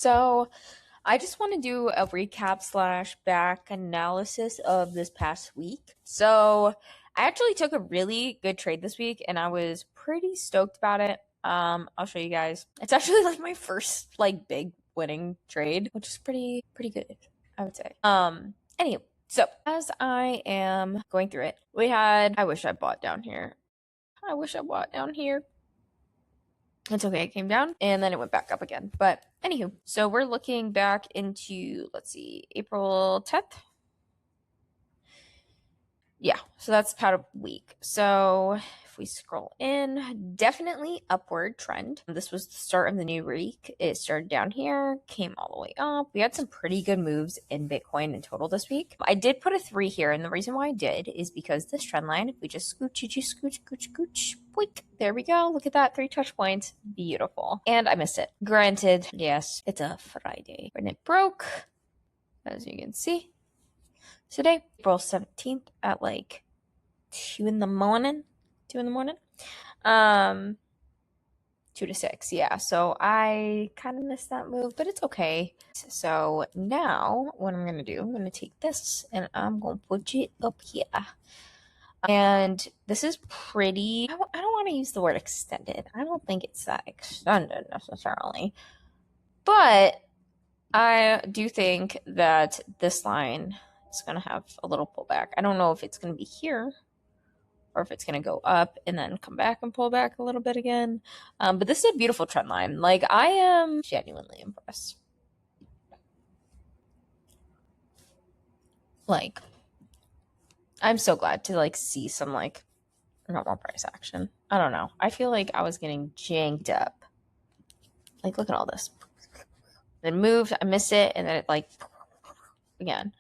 So I just want to do a recap slash back analysis of this past week. So I actually took a really good trade this week and I was pretty stoked about it. I'll show you guys. It's actually like my first like big winning trade, which is pretty good, I would say. Anyway, so as I am going through it, I wish I bought down here. I wish I bought down here. It's okay, it came down and then it went back up again. But anywho, so we're looking back into, let's see, April 10th. Yeah, so that's about a week. So if we scroll in, definitely upward trend. This was the start of the new week. It started down here, came all the way up. We had some pretty good moves in Bitcoin in total this week. I did put a 3 here, and the reason why I did is because this trend line, if we just scooch, boink, there we go. Look at that, 3 touch points. Beautiful. And I missed it. Granted, yes, it's a Friday. And it broke, as you can see. Today, April 17th at like 2 in the morning. 2 in the morning. 2 to 6, yeah. So I kind of missed that move, but it's okay. So now what I'm going to do, I'm going to take this and I'm going to put it up here. And this is pretty, I don't want to use the word extended. I don't think it's that extended necessarily. But I do think that this line is going to have a little pullback. I don't know if it's going to be here or if it's going to go up and then come back and pull back a little bit again. But this is a beautiful trend line. Like, I am genuinely impressed. Like, I'm so glad to like see some like normal price action. I don't know. I feel like I was getting janked up. Like, look at all this. It moved, I missed it, and then it like again.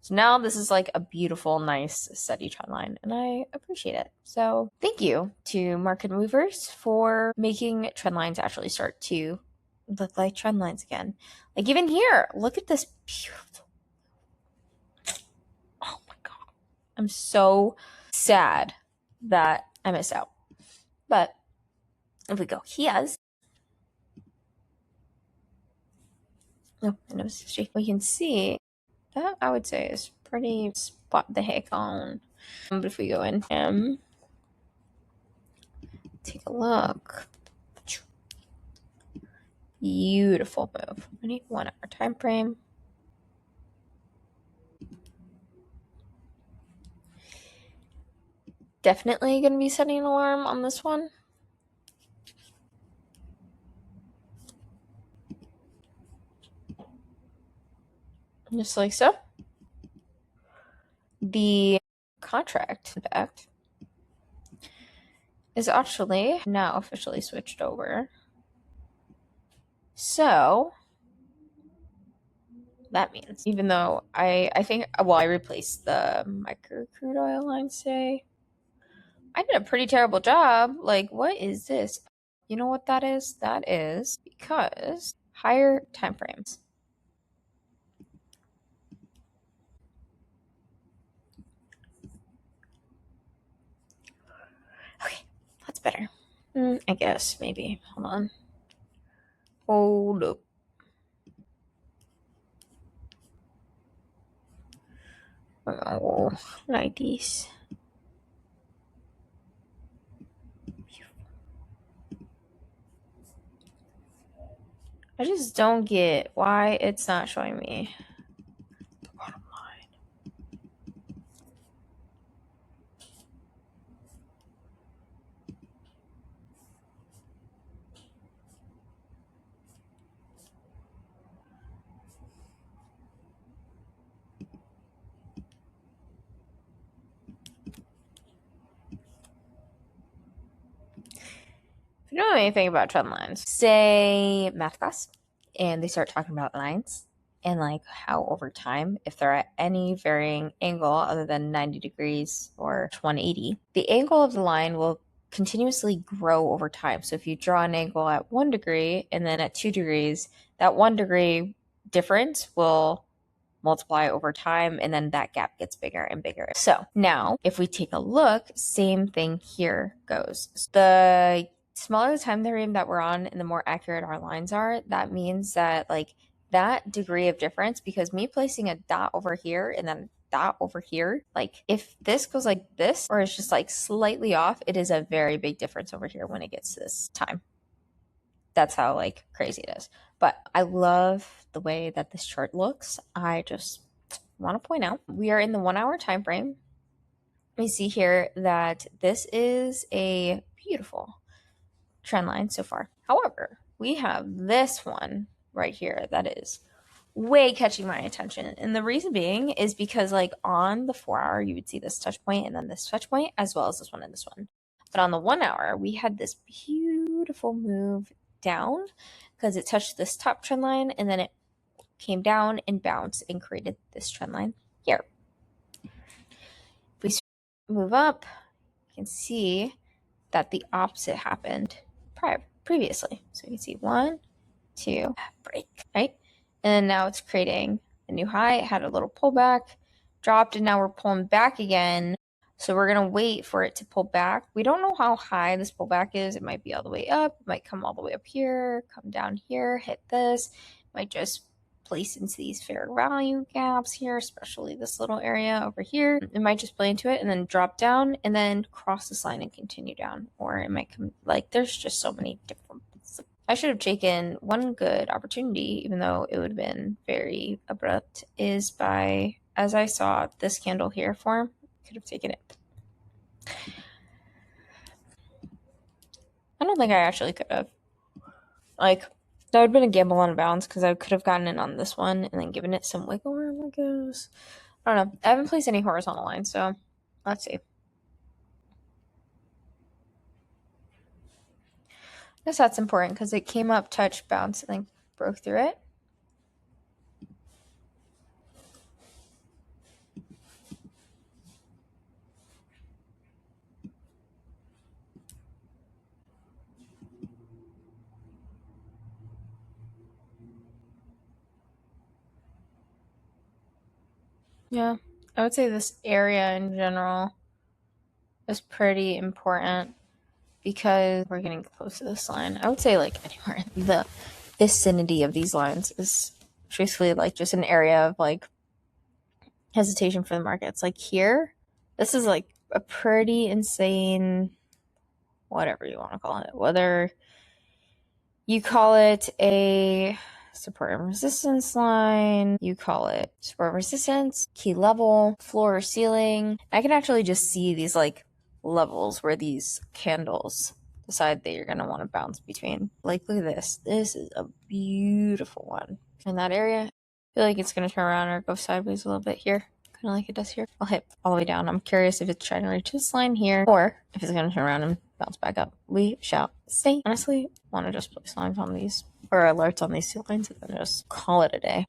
So now this is like a beautiful, nice, steady trend line, and I appreciate it. So thank you to market movers for making trend lines actually start to look like trend lines again. Like even here, look at this beautiful. Oh my God. I'm so sad that I missed out. But if we go here, oh, and it was history. We can see that I would say is pretty spot the heck on. But if we go in take a look. Beautiful move. I need 1 hour time frame. Definitely going to be setting an alarm on this one. Just like so. The contract, in fact, is actually now officially switched over. So that means, even though I think, well, I replaced the micro crude oil line today. I did a pretty terrible job. Like, what is this? You know what that is? That is because higher time frames. Okay, that's better. I guess, maybe. Hold on. Hold up. Oh, like this. I just don't get why it's not showing me the bottom line. If you don't know anything about trend lines, say math class, and they start talking about lines and like how over time, if they're at any varying angle other than 90 degrees or 180, the angle of the line will continuously grow over time. So if you draw an angle at 1 degree and then at 2 degrees, that 1 degree difference will multiply over time, and then that gap gets bigger and bigger. So now if we take a look, same thing here goes. The smaller the time frame that we're on and the more accurate our lines are, that means that like that degree of difference, because me placing a dot over here and then a dot over here, like if this goes like this or it's just like slightly off, it is a very big difference over here when it gets to this time. That's how like crazy it is. But I love the way that this chart looks. I just want to point out we are in the 1 hour time frame. We see here that this is a beautiful trend line so far. However, we have this one right here that is way catching my attention. And the reason being is because like on the 4 hour, you would see this touch point and then this touch point, as well as this one and this one. But on the 1 hour, we had this beautiful move down because it touched this top trend line and then it came down and bounced and created this trend line here. If we move up, you can see that the opposite happened previously. So you can see 1, 2, break, right? And now it's creating a new high. It had a little pullback, dropped, and now we're pulling back again. So we're going to wait for it to pull back. We don't know how high this pullback is. It might be all the way up. It might come all the way up here, come down here, hit this. It might just place into these fair value gaps here, especially this little area over here. It might just play into it and then drop down and then cross this line and continue down. Or it might come, like, there's just so many different. I should have taken one good opportunity, even though it would have been very abrupt, is by, as I saw this candle here form, could have taken it. I don't think I actually could have. Like, that would have been a gamble on bounds because I could have gotten in on this one and then given it some wiggle room, I guess. I don't know. I haven't placed any horizontal lines, so let's see. I guess that's important because it came up, touched, bounced, and then broke through it. Yeah, I would say this area in general is pretty important because we're getting close to this line. I would say like anywhere in the vicinity of these lines is truthfully like just an area of like hesitation for the markets. Like here, this is like a pretty insane, whatever you want to call it, whether you call it a support and resistance line, you call it support resistance, key level, floor or ceiling. I can actually just see these like levels where these candles decide that you're going to want to bounce between. Like, look at this. This is a beautiful one. In that area, I feel like it's going to turn around or go sideways a little bit here. Kind of like it does here. I'll hit all the way down. I'm curious if it's trying to reach this line here or if it's going to turn around and bounce back up. We shall see. Honestly, I want to just place lines on these or alerts on these two lines and then just call it a day.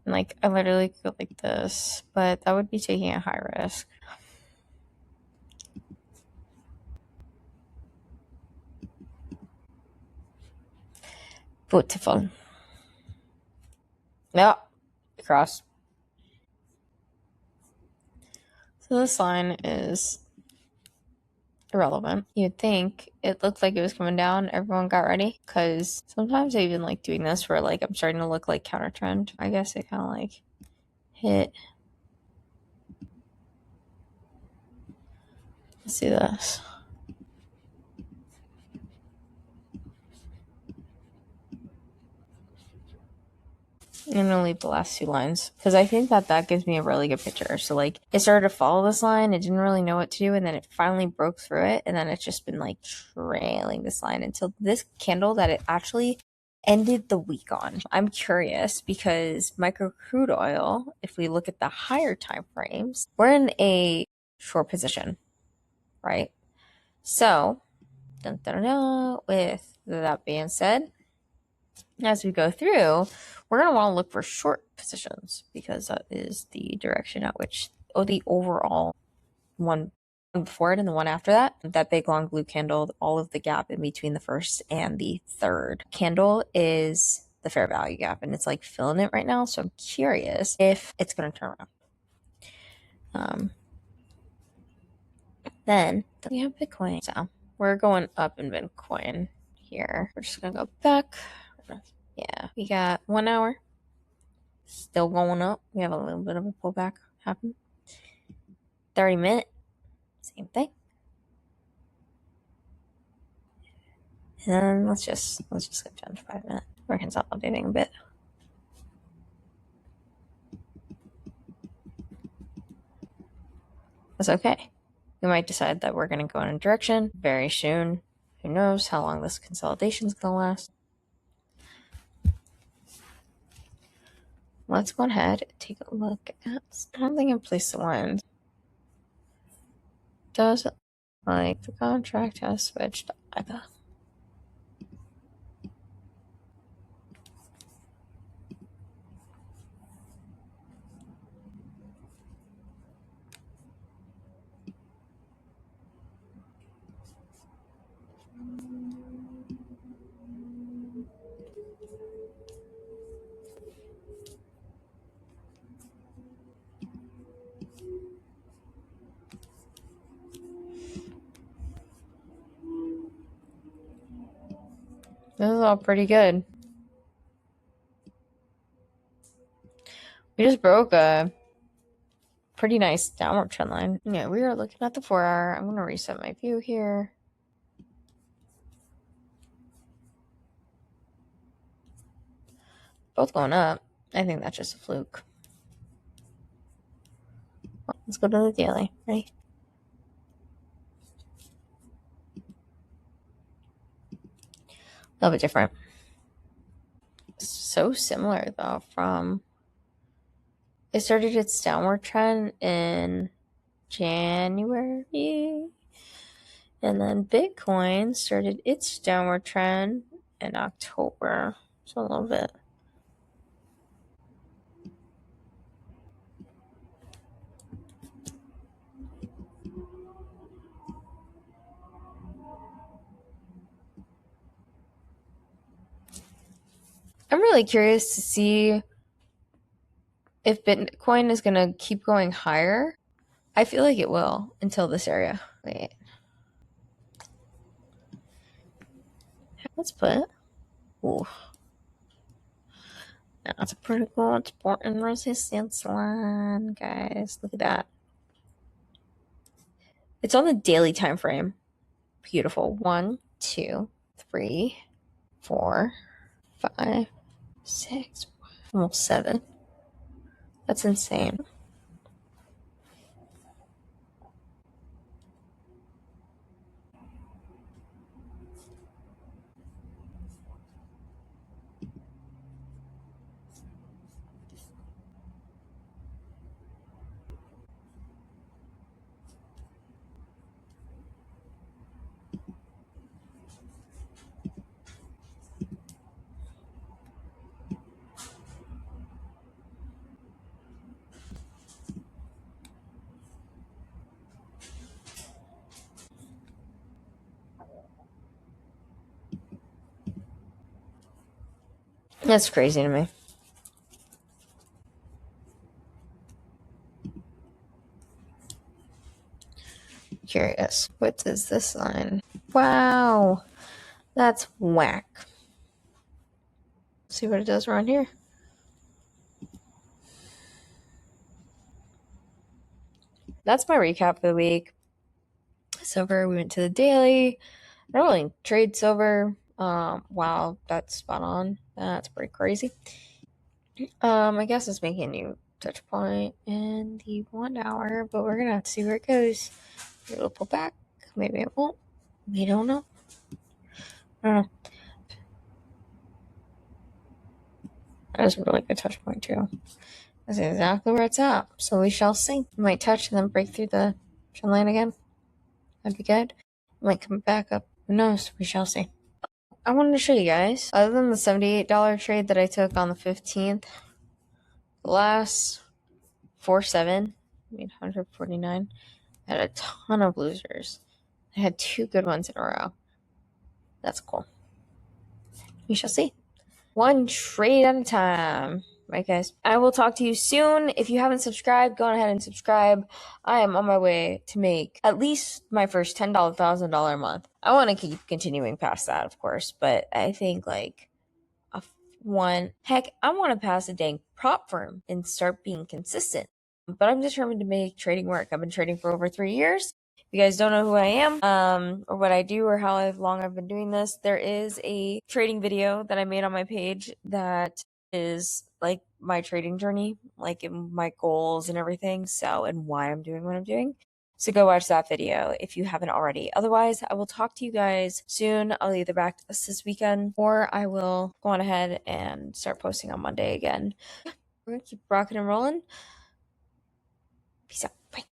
And like I literally could go like this, but that would be taking a high risk. Beautiful. Yeah, cross. So this line is irrelevant. You'd think it looked like it was coming down. Everyone got ready because sometimes I even like doing this where like I'm starting to look like counter trend. I guess it kind of like hit. Let's see this. I'm gonna leave the last two lines because I think that that gives me a really good picture. So like it started to follow this line, it didn't really know what to do, and then it finally broke through it, and then it's just been like trailing this line until this candle that it actually ended the week on. I'm curious because micro crude oil, if we look at the higher time frames, we're in a short position, right? So, with that being said, as we go through, we're going to want to look for short positions because that is the direction at which, the overall one before it and the one after that, that big long blue candle, all of the gap in between the first and the third candle is the fair value gap, and it's like filling it right now. So I'm curious if it's going to turn around. Then we have Bitcoin. So we're going up in Bitcoin here. We're just gonna go back. Yeah, we got 1 hour. Still going up. We have a little bit of a pullback happen. 30-minute. Same thing. And then let's just skip down to 5 minutes. We're consolidating a bit. That's okay. We might decide that we're going to go in a direction very soon. Who knows how long this consolidation is going to last. Let's go ahead and take a look at something in place the lines. Does it like the contract has switched either? This is all pretty good. We just broke a pretty nice downward trend line. Yeah, we are looking at the 4 hour. I'm going to reset my view here. Both going up. I think that's just a fluke. Let's go to the daily. Ready? A little bit different. So similar though from it started its downward trend in January, and then Bitcoin started its downward trend in October. So a little bit. I'm really curious to see if Bitcoin is going to keep going higher. I feel like it will until this area. Wait. Let's put. Ooh. That's a pretty cool important resistance line, guys. Look at that. It's on the daily time frame. Beautiful. 1, 2, 3, 4, 5, 6, almost 7. That's insane. That's crazy to me. Curious. What is this line? Wow. That's whack. See what it does around here. That's my recap for the week. Silver, we went to the daily. I don't really trade silver. Wow, that's spot on. That's pretty crazy. I guess it's making a new touch point in the 1 hour, but we're gonna have to see where it goes. Maybe it'll pull back. Maybe it won't. We don't know. I don't know. That's a really good touch point too. That's exactly where it's at. So we shall see. We might touch and then break through the trend line again. That'd be good. It might come back up. Who knows? We shall see. I wanted to show you guys, other than the $78 trade that I took on the 15th, the last 4-7, 149, I had a ton of losers. I had 2 good ones in a row. That's cool. We shall see. 1 trade at a time. right, guys? I will talk to you soon. If you haven't subscribed, go ahead and subscribe. I am on my way to make at least my first $10,000 a month. I want to keep continuing past that, of course, but I think like I want to pass a dang prop firm and start being consistent. But I'm determined to make trading work. I've been trading for over 3 years. If you guys don't know who I am, or what I do, or how long I've been doing this, there is a trading video that I made on my page that is like my trading journey, like my goals and everything. So, and why I'm doing what I'm doing. So go watch that video if you haven't already. Otherwise, I will talk to you guys soon. I'll either back to this weekend or I will go on ahead and start posting on Monday again. Yeah, we're gonna keep rocking and rolling. Peace out. Bye.